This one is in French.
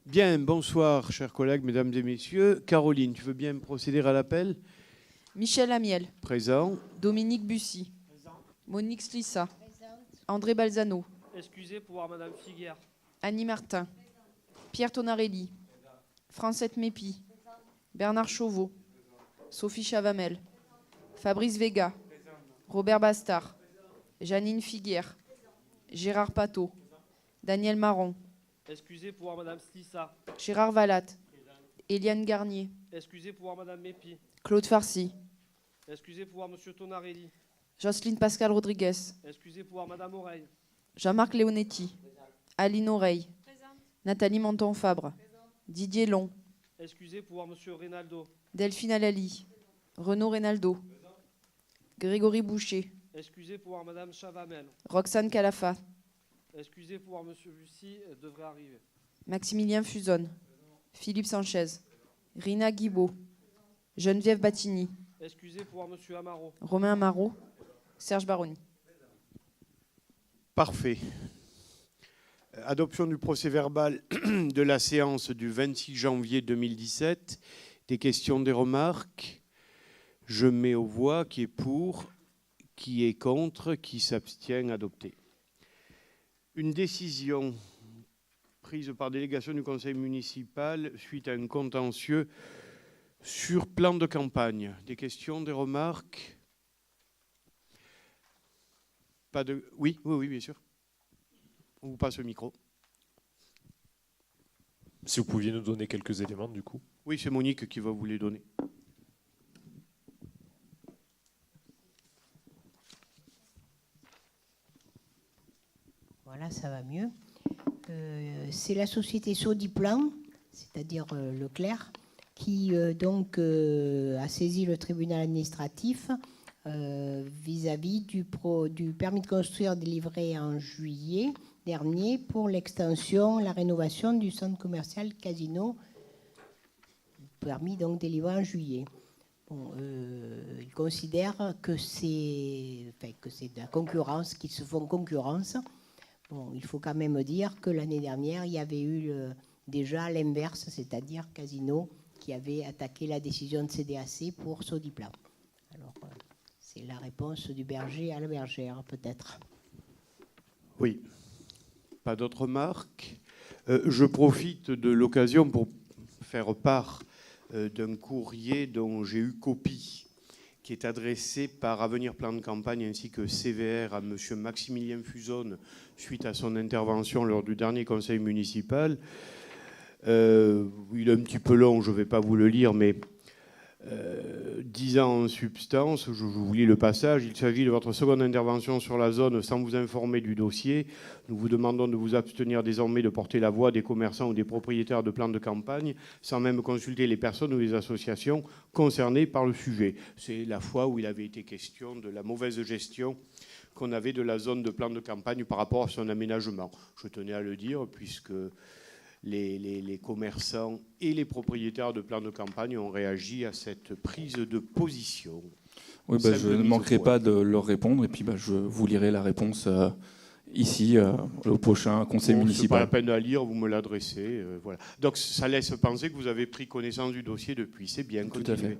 Bien, bonsoir, chers collègues, mesdames et messieurs. Caroline, tu veux bien procéder à l'appel? Michel Amiel. Présent. Dominique Bussy. Présent. Monique Slissa. André Balzano. Excusez pour voir Madame Figuière. Annie Martin. Pierre Tonarelli. Francette Mépi. Bernard Chauveau. Sophie Chavamel. Fabrice Vega. Robert Bastard. Janine Figuière. Gérard Pateau. Daniel Marron. Excusez pour voir Madame Slissa. Gérard Vallat. Eliane Garnier. Excusez pour voir Madame Mépi. Claude Farcy. Excusez pour voir Monsieur Tonarelli. Jocelyne Pascal Rodriguez. Excusez pour voir Madame Oreille. Jean-Marc Leonetti. Aline Oreille. Nathalie Menton-Fabre. Didier Long. Excusez pour voir Monsieur Reynaldo. Delphine Alali. Renaud Reynaldo. Grégory Boucher. Excusez pour voir Madame Chavamel. Roxane Calafa. Excusez pour voir Monsieur Bussy, devrait arriver. Maximilien Fuzon. Philippe Sanchez. Rina Guibaud. Geneviève Battini. Excusez pour voir Monsieur Amaro. Romain Amaro. Serge Baroni. Parfait. Adoption du procès-verbal de la séance du 26 janvier 2017. Des questions, des remarques? Je mets aux voix qui est pour, qui est contre, qui s'abstient, adopté. Une décision prise par délégation du conseil municipal suite à un contentieux sur plan de campagne. Des questions, des remarques? Pas de... Oui, bien sûr. On vous passe le micro. Si vous pouviez nous donner quelques éléments, du coup. Oui, c'est Monique qui va vous les donner. Voilà, ça va mieux. C'est la société Sodiplan, c'est-à-dire Leclerc, qui donc a saisi le tribunal administratif vis-à-vis du permis de construire délivré en juillet dernier pour l'extension, la rénovation du centre commercial Casino, permis donc délivré en juillet. Bon, il considère que c'est de la concurrence, qu'ils se font concurrence. Bon, il faut quand même dire que l'année dernière, il y avait eu déjà l'inverse, c'est-à-dire Casino, qui avait attaqué la décision de CDAC pour Sodiplan. Alors, c'est la réponse du berger à la bergère, peut-être. Oui. Pas d'autres remarques? Je profite de l'occasion pour faire part d'un courrier dont j'ai eu copie, qui est adressé par Avenir Plan de Campagne ainsi que CVR à M. Maximilien Fuzon suite à son intervention lors du dernier conseil municipal. Il est un petit peu long, je ne vais pas vous le lire, mais disant en substance, je vous lis le passage, il s'agit de votre seconde intervention sur la zone sans vous informer du dossier. Nous vous demandons de vous abstenir désormais de porter la voix des commerçants ou des propriétaires de plans de campagne sans même consulter les personnes ou les associations concernées par le sujet. C'est la fois où il avait été question de la mauvaise gestion qu'on avait de la zone de plan de campagne par rapport à son aménagement. Je tenais à le dire puisque les commerçants et les propriétaires de plans de campagne ont réagi à cette prise de position. Oui, je ne manquerai pas de leur répondre et puis je vous lirai la réponse ici au prochain conseil municipal. C'est pas la peine à lire, vous me l'adressez. Voilà. Donc ça laisse penser que vous avez pris connaissance du dossier depuis. C'est bien, continuez. Tout à fait.